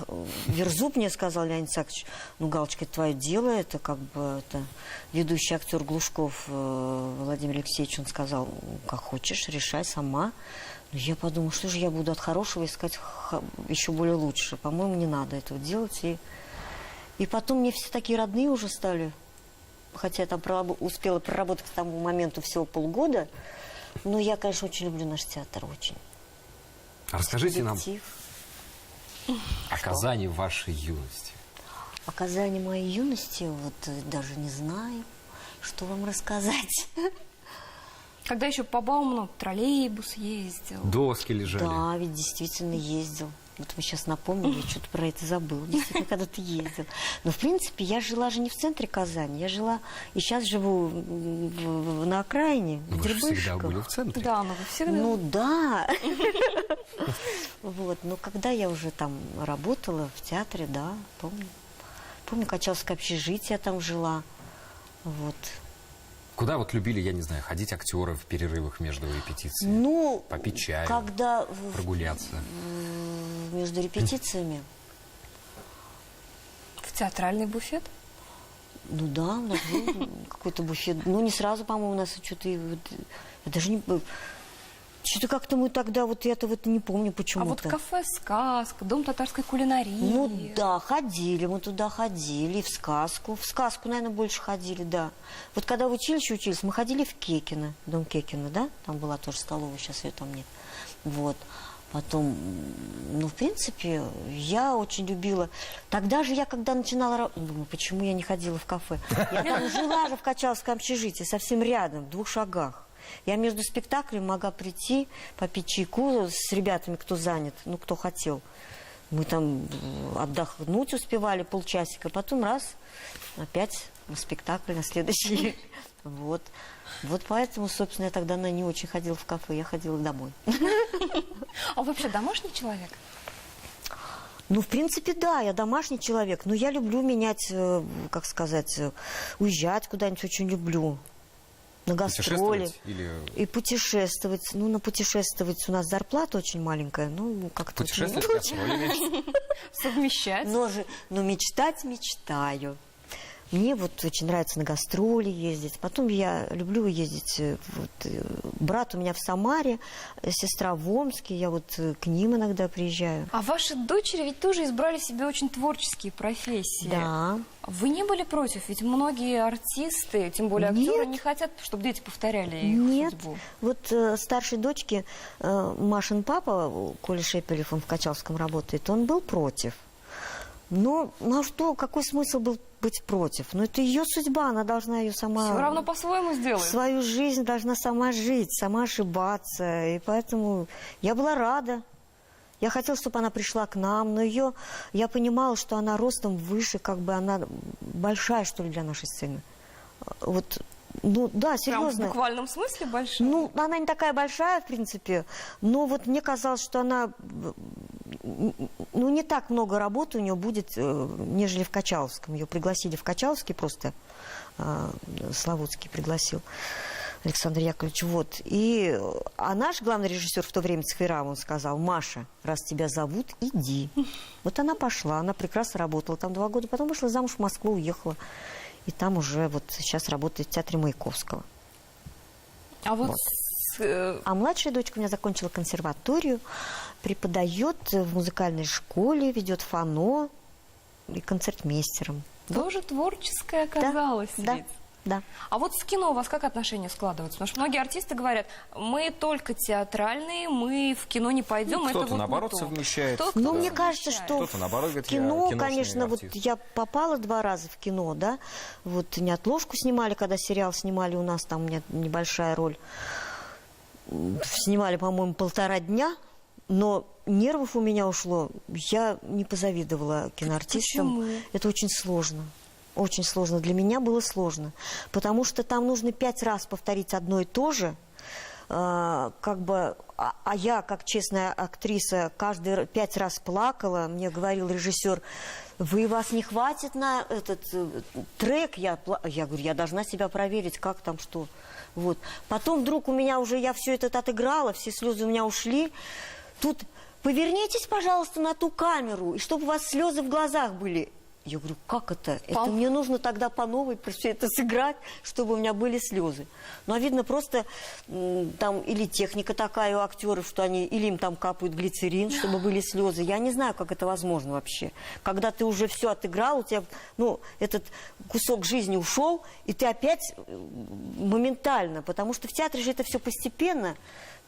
B: Верзуб мне сказал, Леонид Исаакович, Галочка, это твое дело, это как бы это ведущий актер Глушков Владимир Алексеевич, он сказал, как хочешь, решай сама. Но я подумала, что же я буду от хорошего искать еще более лучше. По-моему, не надо этого делать. И потом мне все такие родные уже стали, хотя я там успела проработать к тому моменту всего полгода. Но я, конечно, очень люблю наш театр, очень.
C: Расскажите нам о Казани в вашей юности.
B: О Казани моей юности, вот даже не знаю, что вам рассказать.
A: Когда еще по Бауману троллейбус ездил.
C: Доски лежали.
B: Да, ведь действительно ездил. Вот вы сейчас напомнили, я что-то про это забыла. Действительно, когда-то ездил. Но, в принципе, я жила же не в центре Казани. Я жила, и сейчас живу на окраине, в
C: Вы же всегда
B: Дербышках.
C: были в центре.
A: Да, но вы всегда...
B: Ну, да. Вот, но когда я уже там работала в театре, да, помню. Помню, Качалское общежитие, я там жила. Вот.
C: Куда вот любили, я не знаю, ходить актеры в перерывах между репетициями?
B: Ну,
C: попить чаю,
B: когда
C: прогуляться.
B: Между репетициями.
A: В театральный буфет?
B: Ну да, у нас был какой-то буфет. Ну, не сразу, по-моему, у нас что-то... Я даже не... Что-то как-то мы тогда, вот я-то вот не помню
A: А
B: почему-то.
A: вот кафе «Сказка», дом татарской кулинарии.
B: Ну да, ходили, мы туда ходили, в сказку. В сказку, наверное, больше ходили, да. Вот когда в училище учились, мы ходили в Кекино, дом Кекино, да? Там была тоже столовая, сейчас ее там нет. Вот. Потом, ну, в принципе, я очень любила. Тогда же я, когда начинала... Думаю, почему я не ходила в кафе? Я там жила же в Качаловском общежитии, совсем рядом, в 2 шагах. Я между спектаклями могла прийти, попить чайку с ребятами, кто занят, ну, кто хотел. Мы там отдохнуть успевали полчасика, потом раз, опять на спектакль, на следующий. Вот. Вот поэтому, собственно, я тогда не очень ходила в кафе, я ходила домой.
A: А вы вообще домашний человек?
B: Ну, в принципе, да, я домашний человек, но я люблю менять, как сказать, уезжать куда-нибудь очень люблю. На гастроли.
C: Путешествовать или...
B: И путешествовать. Ну, на путешествовать у нас зарплата очень маленькая. Ну, как-то...
C: Путешествовать с гастролями.
A: Совмещать.
B: Но мечтать мечтаю. Мне вот очень нравится на гастроли ездить. Потом я люблю ездить. Вот, брат у меня в Самаре, сестра в Омске. Я вот к ним иногда приезжаю.
A: А ваши дочери ведь тоже избрали себе очень творческие профессии.
B: Да.
A: Вы не были против? Ведь многие артисты, тем более актеры, не хотят, чтобы дети повторяли их судьбу.
B: Вот старшей дочке Машин папа, Коля Шепелев, он в Качаловском работает, он был против. Но ну, что, какой смысл был быть против? Ну, это ее судьба, она должна ее сама...
A: Все равно по-своему сделать.
B: Свою жизнь должна сама жить, сама ошибаться. И поэтому я была рада. Я хотела, чтобы она пришла к нам, но ее... Я понимала, что она ростом выше, как бы она большая, что ли, для нашей сцены. Вот... Ну, да, серьезно.
A: Прям в буквальном смысле большая?
B: Ну, она не такая большая, в принципе, но вот мне казалось, что она, ну, не так много работы у нее будет, нежели в Качаловском. Ее пригласили в Качаловский просто, Славутский пригласил Александр Яковлевич, вот. А наш главный режиссер в то время, Цхвирам, он сказал: Маша, раз тебя зовут, иди. Вот она пошла, она прекрасно работала там 2 года, потом вышла замуж в Москву, уехала. И там уже вот сейчас работает в театре Маяковского.
A: А вот...
B: А младшая дочка у меня закончила консерваторию, преподает в музыкальной школе, ведет фано и концертмейстером.
A: Тоже творческая оказалась.
B: Да, да.
A: А вот с кино у вас как отношения складываются? Потому что многие артисты говорят, мы только театральные, мы в кино не пойдем.
C: Ну, кто-то
A: это вот
C: наоборот
A: не то.
C: совмещает.
B: Ну, мне кажется, что
C: кто-то наоборот говорит,
B: кино,
C: я
B: конечно, вот
C: артист.
B: я попала 2 раза в кино, да, вот неотложку снимали, когда сериал снимали у нас, там у меня небольшая роль. Снимали, по-моему, 1,5 дня, но нервов у меня ушло, я не позавидовала киноартистам.
A: Почему?
B: Это очень сложно. Очень сложно. Для меня было сложно. Потому что там нужно 5 раз повторить одно и то же. Как бы, а я, как честная актриса, каждый 5 раз плакала. Мне говорил режиссер: вас не хватит на этот трек? Я говорю, я должна себя проверить, как там, что. Вот. Потом вдруг у меня уже, я все это отыграла, все слезы у меня ушли. Тут повернитесь, пожалуйста, на ту камеру, и чтобы у вас слезы в глазах были. Я говорю, как это? Это мне нужно тогда по новой все это сыграть, чтобы у меня были слезы. Ну, а видно, просто там или техника такая у актеров, что они, или им там капают глицерин, чтобы были слезы. Я не знаю, как это возможно вообще. Когда ты уже все отыграл, у тебя, ну, этот кусок жизни ушел, и ты опять моментально, потому что в театре же это все постепенно.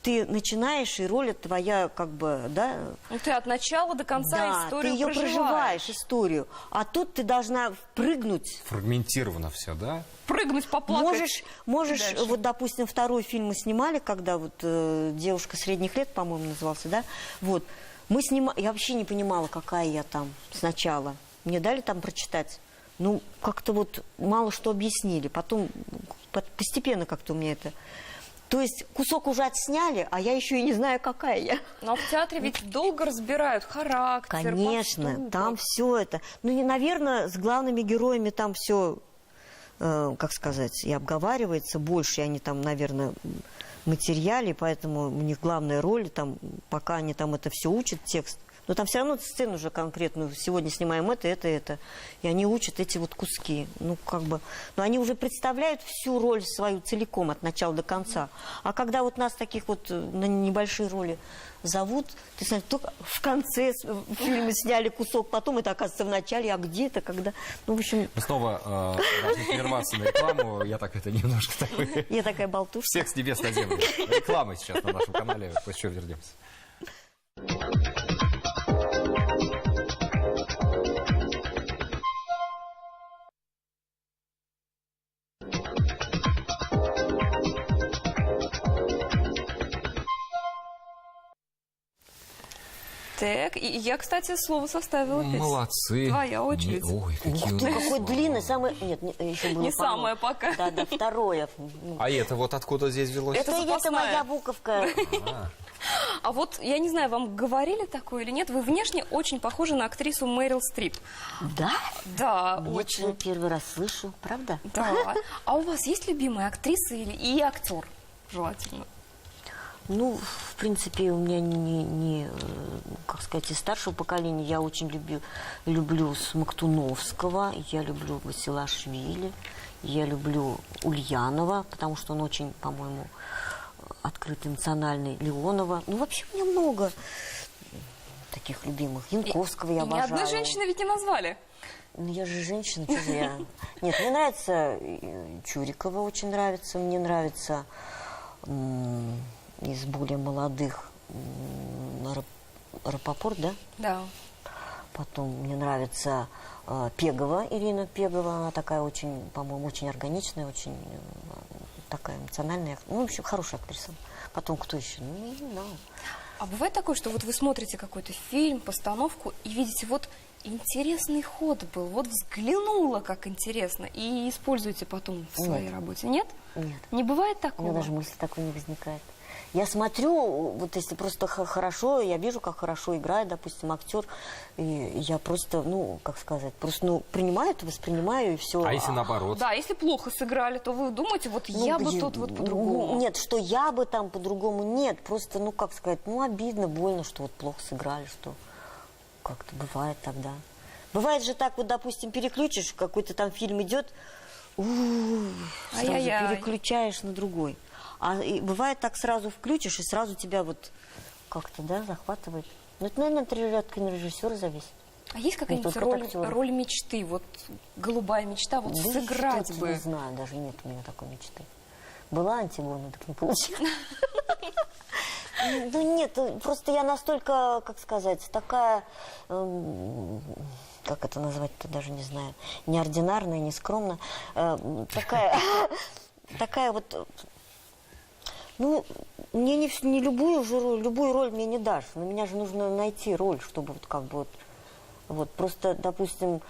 B: Ты начинаешь, и роль твоя, как бы, да...
A: Ну, ты от начала до конца историю
B: ты ее проживаешь, историю. А тут ты должна прыгнуть.
C: Фрагментировано все, да?
A: Прыгнуть, поплакать.
B: Можешь вот, допустим, 2-й фильм мы снимали, когда вот «Девушка средних лет», по-моему, назывался, да? Вот. Мы снимали... Я вообще не понимала, какая я там сначала. Мне дали там прочитать. Ну, как-то вот мало что объяснили. Потом постепенно как-то у меня это... То есть кусок уже отсняли, а я еще и не знаю, какая я.
A: Но в театре ведь долго разбирают характер,
B: Конечно,
A: поступок.
B: там все это. Ну, и, наверное, с главными героями там все, как сказать, и обговаривается больше. И они там, наверное, в материале, поэтому у них главная роль, там, пока они там это все учат, текст Но там все равно сцену уже конкретную. Сегодня снимаем это. И они учат эти вот куски. Ну, как бы... Но они уже представляют всю роль свою целиком, от начала до конца. А когда вот нас таких вот на небольшие роли зовут, ты знаешь, только в конце фильма сняли кусок, потом это оказывается в начале, а где-то, когда... Ну, в общем...
C: Мы снова должны прерваться на рекламу. Я так это немножко...
B: Я такая болтушка.
C: Всех с небес на землю. Реклама сейчас на нашем канале. Еще вернемся.
A: Так, и я, кстати, слово составила.
C: Молодцы.
A: Твоя очередь.
C: Ой, какие
B: Ух ты, какой длинный, самый... Нет, еще было
A: Не
B: по-моему.
A: самое пока.
B: Да, второе.
C: А это вот откуда здесь взялось?
A: Это
B: Это
A: запасная.
B: моя буковка.
A: А вот, я не знаю, вам говорили такое или нет, вы внешне очень похожи на актрису Мэрил Стрип.
B: Да?
A: Да,
B: Я
A: очень.
B: первый раз слышу, правда?
A: Да. А у вас есть любимая актриса и актер, желательно?
B: Ну, в принципе, у меня как сказать, из старшего поколения я очень люблю Смоктуновского, я люблю Басилашвили, я люблю Ульянова, потому что он очень, по-моему, открытый, эмоциональный, Леонова. Ну, вообще у меня много таких любимых. Янковского я обожаю.
A: Ни одной женщины ведь не назвали.
B: Ну, я же женщина, что же я... Нет, мне нравится Чурикова, очень нравится, мне нравится... из более молодых Рапопорт, да?
A: Да.
B: Потом мне нравится Пегова, Ирина Пегова. Она такая очень, по-моему, очень органичная, очень такая эмоциональная. Ну, в общем, хорошая актриса. Потом кто еще? Ну, не знаю.
A: А бывает такое, что вот вы смотрите какой-то фильм, постановку и видите, вот интересный ход был, вот взглянула, как интересно, и используете потом в своей работе. Нет?
B: Нет.
A: Не бывает
B: У
A: такого?
B: меня даже мысли такой не возникает. Я смотрю, вот если просто хорошо, я вижу, как хорошо играет, допустим, актер, и я просто, ну, как сказать, просто, ну, принимаю это, воспринимаю, и все.
C: А если наоборот?
A: Да, если плохо сыграли, то вы думаете, вот я бы тут вот по-другому.
B: Нет, что я бы там по-другому, нет. Просто, ну, как сказать, ну, обидно, больно, что вот плохо сыграли, что как-то бывает тогда. Бывает же так, вот, допустим, переключишь, какой-то там фильм идет, сразу переключаешь на другой. А и бывает так, сразу включишь, и сразу тебя вот как-то, да, захватывает. Ну, это, наверное, от режиссера зависит.
A: А есть какая-нибудь роль мечты? Вот голубая мечта, вот
B: да
A: сыграть бы.
B: Не знаю, даже нет у меня такой мечты. Была Антигона, так не получилось. Ну нет, просто я настолько, как сказать, такая, как это назвать-то, даже не знаю, неординарная, не скромная, такая вот... Ну, мне не любую роль мне не дашь. На меня же нужно найти роль, чтобы вот как бы вот просто, допустим,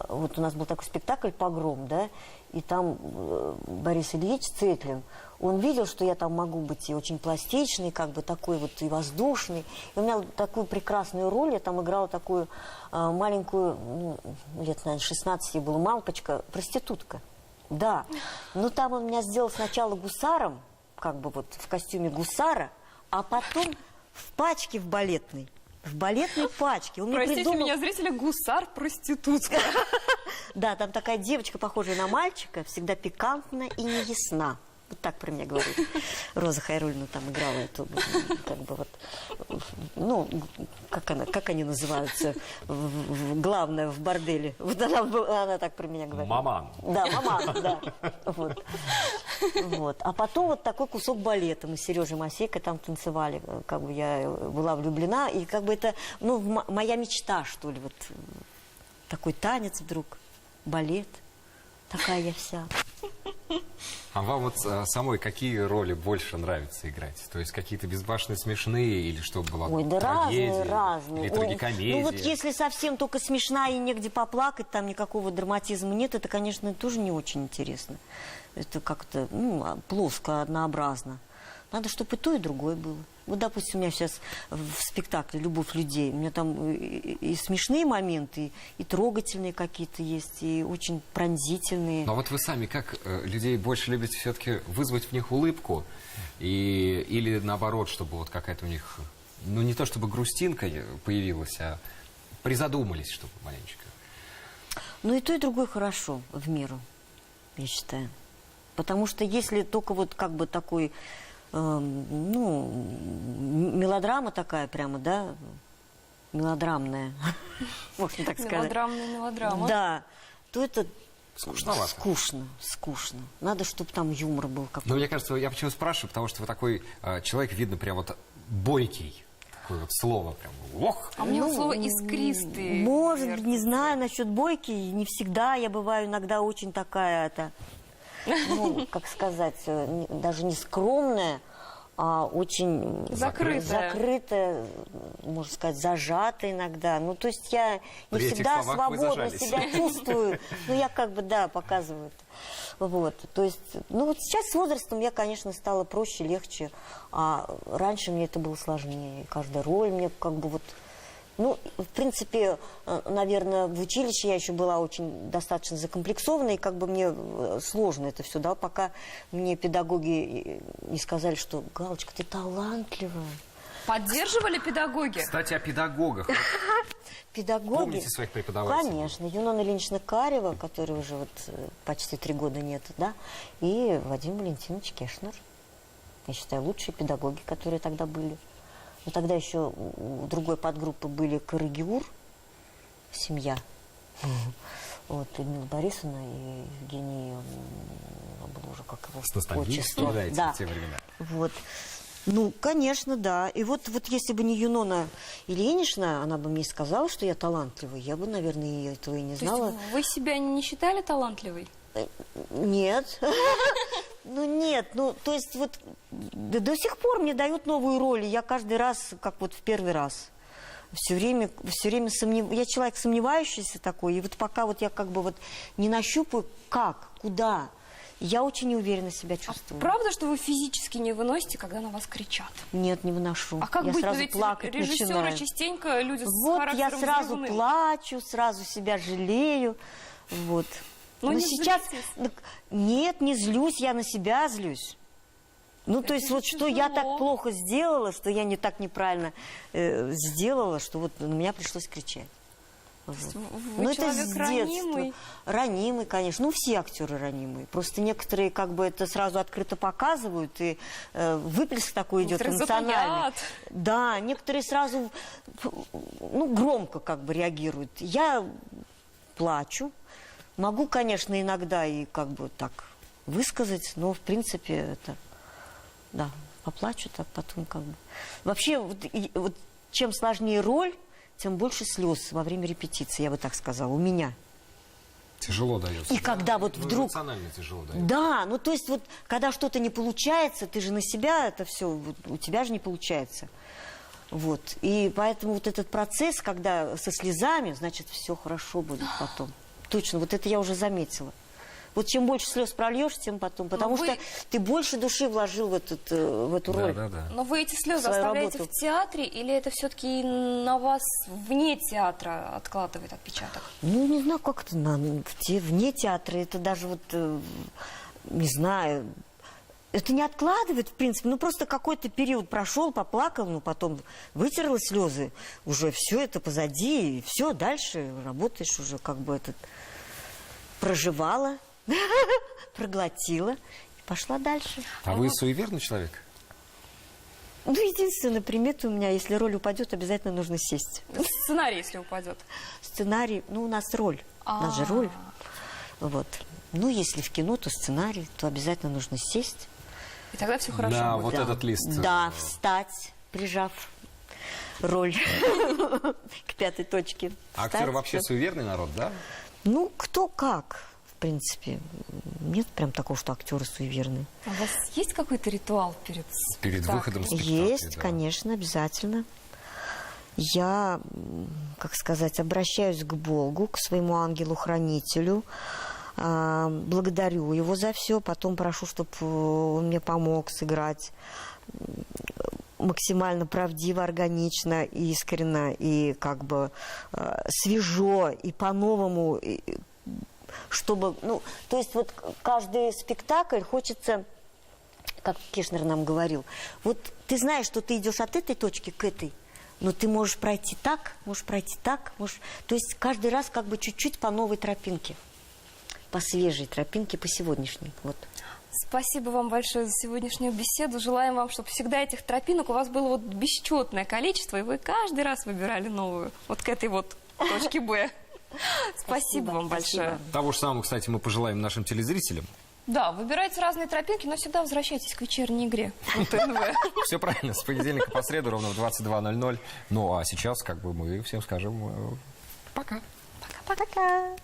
B: вот у нас был такой спектакль «Погром», да, и там Борис Ильич Цетлин, он видел, что я там могу быть и очень пластичной, как бы такой вот и воздушной. И у меня такую прекрасную роль, я там играла такую маленькую, ну, лет, наверное, 16 ей была, малпочка, проститутка. Да, но там он меня сделал сначала гусаром, как бы вот в костюме гусара, а потом в пачке в балетной пачке. Он мне
A: Простите
B: придумал...
A: меня, зрители, гусар-проститутка.
B: Да, там такая девочка, похожая на мальчика, всегда пикантна и неясна. Вот так про меня говорит. Роза Хайрульна там играла эту, как бы вот, ну, как они называются, главная в борделе. Вот она так про меня говорит.
C: Маман.
B: Да, маман, да. Вот. А потом вот такой кусок балета. Мы с Сережей Масейко там танцевали. Как бы я была влюблена. И как бы это, ну, моя мечта, что ли, вот такой танец вдруг, балет. Такая я вся.
C: А вам вот самой какие роли больше нравится играть? То есть какие-то безбашенные, смешные, или что была трагедия?
B: Разные.
C: Или трагикомедия?
B: Ну вот если совсем только смешная и негде поплакать, там никакого драматизма нет, это, конечно, тоже не очень интересно. Это как-то, ну, плоско, однообразно. Надо, чтобы и то, и другое было. Вот, допустим, у меня сейчас в спектакле «Любовь людей», у меня там и смешные моменты, и трогательные какие-то есть, и очень пронзительные.
C: Но вот вы сами как людей больше любите все-таки вызвать в них улыбку? Или наоборот, чтобы вот какая-то у них ну, не то чтобы грустинка появилась, а призадумались, чтобы маленечко.
B: Ну, и то, и другое хорошо в меру, я считаю. Потому что если только вот как бы такой, ну, мелодрама такая прямо, да, мелодрамная, можно так сказать.
A: Мелодрамная мелодрама.
B: Да, то это
C: Скучновато.
B: Скучно. Надо, чтобы там юмор был какой-то.
C: Но мне кажется, я почему спрашиваю, потому что вы такой человек, видно, прям вот бойкий. Такое вот слово прям. Ох!
A: А мне вот слово искристый.
B: Может быть, не знаю насчет бойки, не всегда. Я бываю иногда очень такая, ну, как сказать, даже не скромная, а очень закрытая, можно сказать, зажатая иногда. Ну, то есть я не
C: При этих
B: всегда
C: словах вы
B: свободно
C: зажались.
B: себя чувствую. Ну, я как бы, да, показываю это. Вот, то есть, ну, вот сейчас с возрастом я, конечно, стала проще, легче, а раньше мне это было сложнее. Каждая роль мне как бы вот... Ну, в принципе, наверное, в училище я еще была очень достаточно закомплексована, и как бы мне сложно это все, да, пока мне педагоги не сказали, что Галочка, ты талантливая.
A: Поддерживали педагоги?
C: Кстати, о педагогах.
B: Педагоги?
C: Помните своих преподавателей?
B: Конечно. Юнона Ильинична Карева, которой уже вот почти 3 года нет, да, и Вадим Валентинович Кешнер. Я считаю, лучшие педагоги, которые тогда были. Но тогда еще у другой подгруппы были Карагиур, семья. Вот, Людмила Борисовна и Евгений, забыла уже, как его
C: С ностальгией вспоминаете те времена?
B: Вот. Ну, конечно, да. И вот если бы не Юнона Ильинична, она бы мне сказала, что я талантливая, я бы, наверное, этого и не знала.
A: То есть вы себя не считали талантливой?
B: Нет. Ну, нет. Ну, то есть вот до сих пор мне дают новые роли. Я каждый раз, как вот в первый раз. Все время сомневаюсь. Я человек сомневающийся такой. И вот пока вот я как бы вот не нащупаю, как, куда, я очень неуверенно себя чувствую.
A: А правда, что вы физически не выносите, когда на вас кричат?
B: Нет, не выношу.
A: А как
B: я
A: быть?
B: сразу
A: Ведь
B: плакать
A: режиссеры
B: начинаю.
A: частенько люди с
B: Вот
A: характером
B: я сразу
A: взрывным.
B: плачу, сразу себя жалею. Вот.
A: Но не
B: сейчас...
A: злитесь?
B: Нет, не злюсь, я на себя злюсь. Ну,
A: Это
B: то есть вот что я так плохо сделала, что я не так неправильно сделала, что вот на меня пришлось кричать. Вот.
A: Вы
B: Ну, это
A: человек
B: с
A: ранимый.
B: детства. Ранимый, конечно. Ну, все актеры ранимые. Просто некоторые как бы это сразу открыто показывают, и выплеск такой идет
A: Некоторые
B: эмоциональный.
A: затаят.
B: Да, некоторые сразу, ну, громко как бы реагируют. Я плачу. Могу, конечно, иногда и как бы так высказать, но, в принципе, это... Да, поплачу так потом как бы. Вообще, вот чем сложнее роль, тем больше слез во время репетиции, я бы так сказала, у меня.
C: Тяжело дается.
B: И когда вот
C: Ну,
B: вдруг...
C: эмоционально тяжело дается.
B: Да, ну то есть вот, когда что-то не получается, ты же на себя это все, вот, у тебя же не получается. Вот. И поэтому вот этот процесс, когда со слезами, значит, все хорошо будет потом. Точно, вот это я уже заметила. Вот чем больше слез прольешь, тем потом. Потому что ты больше души вложил в эту роль.
C: Да.
A: Но вы эти слезы
B: свою
A: оставляете
B: работу.
A: в театре, или это все-таки на вас вне театра откладывает отпечаток?
B: Ну, не знаю, как это вне театра. Это даже вот, не знаю, это не откладывает, в принципе. Ну, просто какой-то период прошел, поплакал, ну, потом вытерла слезы. Уже все это позади, и все, дальше работаешь уже, как бы этот... Проживала, проглотила и пошла дальше.
C: А вы суеверный человек?
B: Ну, единственная примета у меня, если роль упадет, обязательно нужно сесть.
A: Сценарий, если упадет.
B: Сценарий, ну, у нас роль. У нас же роль. Вот. Ну, если в кино, то сценарий, то обязательно нужно сесть.
A: И тогда все хорошо
C: Да,
A: будет.
C: вот этот лист.
B: Да, встать, прижав роль к 5-й точке.
C: А актеры
B: Встать,
C: вообще
B: всё.
C: суеверный народ, да?
B: Ну, кто как, в принципе. Нет прям такого, что актеры суеверные.
A: А у вас есть какой-то ритуал перед
C: выходом спектакля?
B: Есть,
C: да.
B: конечно, обязательно. Я, как сказать, обращаюсь к Богу, к своему ангелу-хранителю, благодарю его за все, потом прошу, чтобы он мне помог сыграть максимально правдиво, органично, и искренно, и как бы свежо, и по-новому, чтобы, ну, то есть вот каждый спектакль хочется как Кешнер нам говорил, вот ты знаешь, что ты идешь от этой точки к этой, но ты можешь пройти так, то есть каждый раз как бы чуть-чуть по новой тропинке, по свежей тропинке, по сегодняшней. Вот.
A: Спасибо вам большое за сегодняшнюю беседу. Желаем вам, чтобы всегда этих тропинок у вас было вот бесчетное количество, и вы каждый раз выбирали новую. Вот к этой вот точке Б. Спасибо вам большое.
C: Того же самого, кстати, мы пожелаем нашим телезрителям.
A: Да, выбирайте разные тропинки, но всегда возвращайтесь к вечерней игре на ТНВ.
C: Все правильно, с понедельника по среду ровно в 22:00. Ну, а сейчас как бы мы всем скажем пока.
B: Пока-пока.